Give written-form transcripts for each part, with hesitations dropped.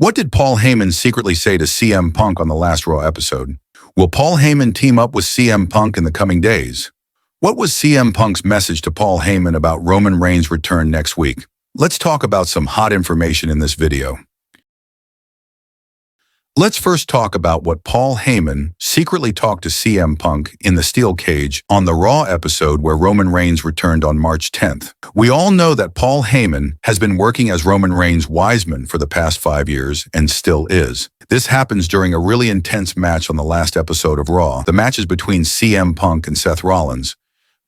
What did Paul Heyman secretly say to CM Punk on the last Raw episode? Will Paul Heyman team up with CM Punk in the coming days? What was CM Punk's message to Paul Heyman about Roman Reigns' return next week? Let's talk about some hot information in this video. Let's first talk about what Paul Heyman secretly talked to CM Punk in the steel cage on the Raw episode where Roman Reigns returned on March 10th. We all know that Paul Heyman has been working as Roman Reigns' wiseman for the past 5 years and still is. This happens during a really intense match on the last episode of Raw. The match is between CM Punk and Seth Rollins.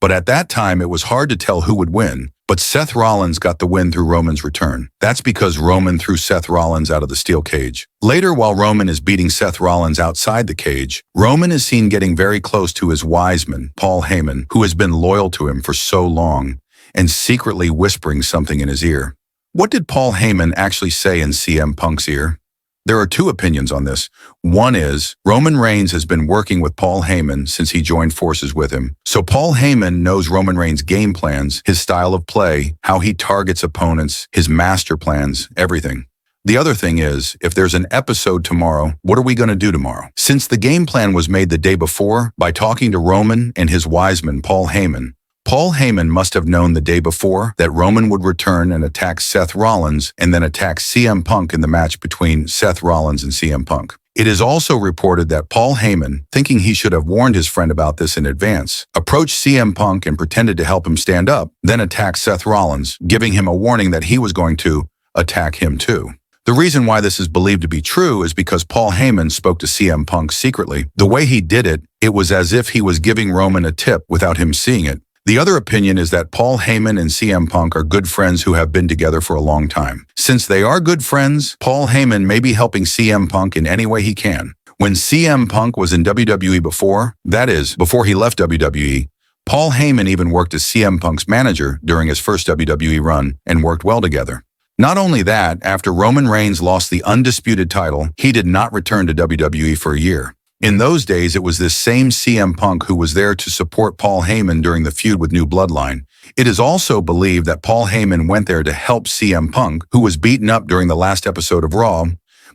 But at that time, it was hard to tell who would win, but Seth Rollins got the win through Roman's return. That's because Roman threw Seth Rollins out of the steel cage. Later, while Roman is beating Seth Rollins outside the cage, Roman is seen getting very close to his wiseman, Paul Heyman, who has been loyal to him for so long, and secretly whispering something in his ear. What did Paul Heyman actually say in CM Punk's ear? There are two opinions on this. One is, Roman Reigns has been working with Paul Heyman since he joined forces with him. So Paul Heyman knows Roman Reigns' game plans, his style of play, how he targets opponents, his master plans, everything. The other thing is, if there's an episode tomorrow, what are we going to do tomorrow? Since the game plan was made the day before, by talking to Roman and his wiseman, Paul Heyman, Paul Heyman must have known the day before that Roman would return and attack Seth Rollins and then attack CM Punk in the match between Seth Rollins and CM Punk. It is also reported that Paul Heyman, thinking he should have warned his friend about this in advance, approached CM Punk and pretended to help him stand up, then attacked Seth Rollins, giving him a warning that he was going to attack him too. The reason why this is believed to be true is because Paul Heyman spoke to CM Punk secretly. The way he did it, it was as if he was giving Roman a tip without him seeing it. The other opinion is that Paul Heyman and CM Punk are good friends who have been together for a long time. Since they are good friends, Paul Heyman may be helping CM Punk in any way he can. When CM Punk was in WWE before, that is, before he left WWE, Paul Heyman even worked as CM Punk's manager during his first WWE run and worked well together. Not only that, after Roman Reigns lost the undisputed title, he did not return to WWE for a year. In those days, it was this same CM Punk who was there to support Paul Heyman during the feud with New Bloodline. It is also believed that Paul Heyman went there to help CM Punk, who was beaten up during the last episode of Raw,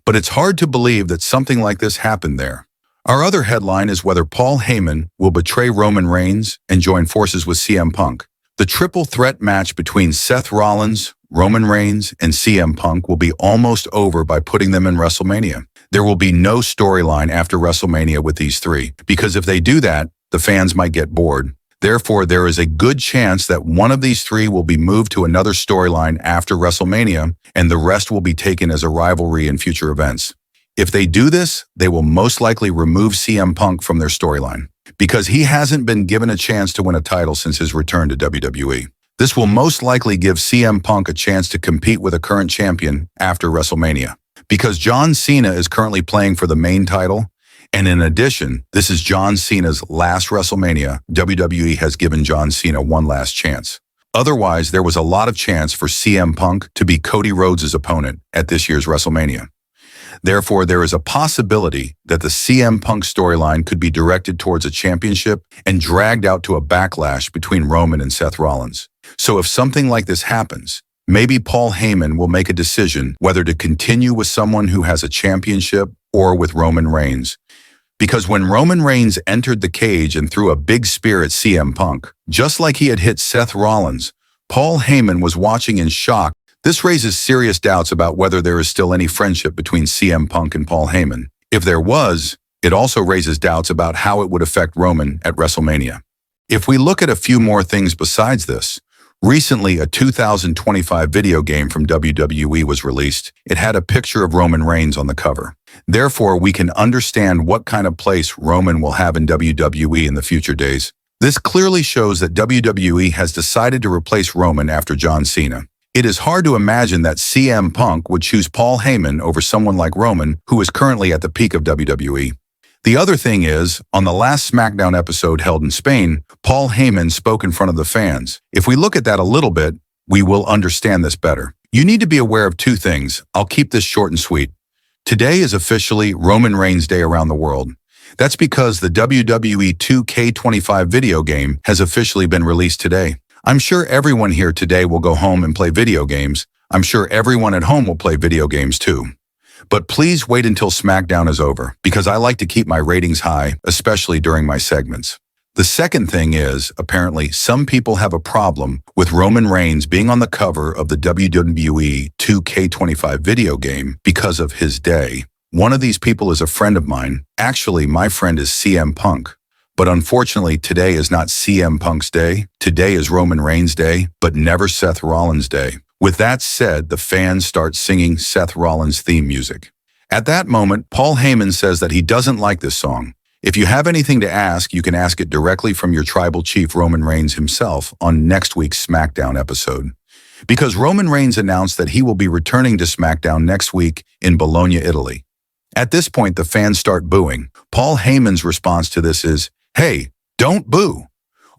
but it's hard to believe that something like this happened there. Our other headline is whether Paul Heyman will betray Roman Reigns and join forces with CM Punk. The triple threat match between Seth Rollins, Roman Reigns, and CM Punk will be almost over by putting them in Wrestlemania. There will be no storyline after Wrestlemania with these three, because if they do that, the fans might get bored. Therefore, there is a good chance that one of these three will be moved to another storyline after WrestleMania, and the rest will be taken as a rivalry in future events. If they do this, they will most likely remove CM Punk from their storyline, because he hasn't been given a chance to win a title since his return to WWE. This will most likely give CM Punk a chance to compete with a current champion after WrestleMania. Because John Cena is currently playing for the main title, and in addition, this is John Cena's last WrestleMania, WWE has given John Cena one last chance. Otherwise, there was a lot of chance for CM Punk to be Cody Rhodes' opponent at this year's WrestleMania. Therefore, there is a possibility that the CM Punk storyline could be directed towards a championship and dragged out to a backlash between Roman and Seth Rollins. So if something like this happens, maybe Paul Heyman will make a decision whether to continue with someone who has a championship or with Roman Reigns. Because when Roman Reigns entered the cage and threw a big spear at CM Punk, just like he had hit Seth Rollins, Paul Heyman was watching in shock. This raises serious doubts about whether there is still any friendship between CM Punk and Paul Heyman. If there was, it also raises doubts about how it would affect Roman at WrestleMania. If we look at a few more things besides this, recently, a 2025 video game from WWE was released. It had a picture of Roman Reigns on the cover. Therefore, we can understand what kind of place Roman will have in WWE in the future days. This clearly shows that WWE has decided to replace Roman after John Cena. It is hard to imagine that CM Punk would choose Paul Heyman over someone like Roman, who is currently at the peak of WWE. The other thing is, on the last SmackDown episode held in Spain, Paul Heyman spoke in front of the fans. If we look at that a little bit, we will understand this better. You need to be aware of two things. I'll keep this short and sweet. Today is officially Roman Reigns Day around the world. That's because the WWE 2K25 video game has officially been released today. I'm sure everyone here today will go home and play video games. I'm sure everyone at home will play video games too. But please wait until SmackDown is over, because I like to keep my ratings high, especially during my segments. The second thing is, apparently, some people have a problem with Roman Reigns being on the cover of the WWE 2K25 video game because of his day. One of these people is a friend of mine. Actually, my friend is CM Punk. But unfortunately, today is not CM Punk's day. Today is Roman Reigns' day, but never Seth Rollins' day. With that said, the fans start singing Seth Rollins' theme music. At that moment, Paul Heyman says that he doesn't like this song. If you have anything to ask, you can ask it directly from your tribal chief Roman Reigns himself on next week's SmackDown episode. Because Roman Reigns announced that he will be returning to SmackDown next week in Bologna, Italy. At this point, the fans start booing. Paul Heyman's response to this is, "Hey, don't boo.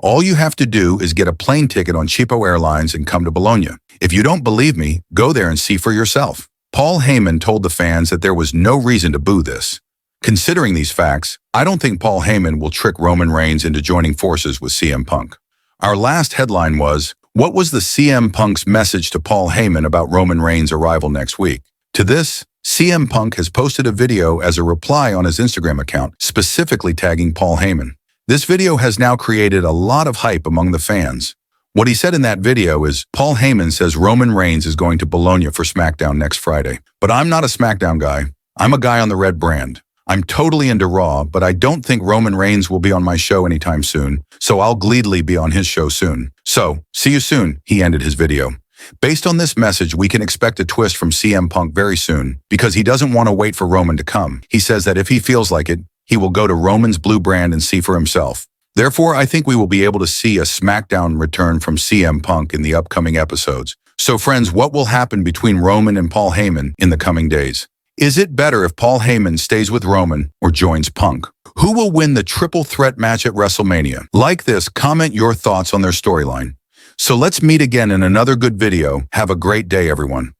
All you have to do is get a plane ticket on Cheapo Airlines and come to Bologna. If you don't believe me, go there and see for yourself." Paul Heyman told the fans that there was no reason to boo this. Considering these facts, I don't think Paul Heyman will trick Roman Reigns into joining forces with CM Punk. Our last headline was, what was the CM Punk's message to Paul Heyman about Roman Reigns' arrival next week? To this, CM Punk has posted a video as a reply on his Instagram account, specifically tagging Paul Heyman. This video has now created a lot of hype among the fans. What he said in that video is, Paul Heyman says Roman Reigns is going to Bologna for SmackDown next Friday. But I'm not a SmackDown guy. I'm a guy on the red brand. I'm totally into Raw, but I don't think Roman Reigns will be on my show anytime soon, so I'll gleefully be on his show soon. So, see you soon, he ended his video. Based on this message, we can expect a twist from CM Punk very soon, because he doesn't want to wait for Roman to come. He says that if he feels like it, he will go to Roman's blue brand and see for himself. Therefore, I think we will be able to see a SmackDown return from CM Punk in the upcoming episodes. So friends, what will happen between Roman and Paul Heyman in the coming days? Is it better if Paul Heyman stays with Roman or joins Punk? Who will win the triple threat match at Wrestlemania? Like this, comment your thoughts on their storyline. So let's meet again in another good video. Have a great day, everyone.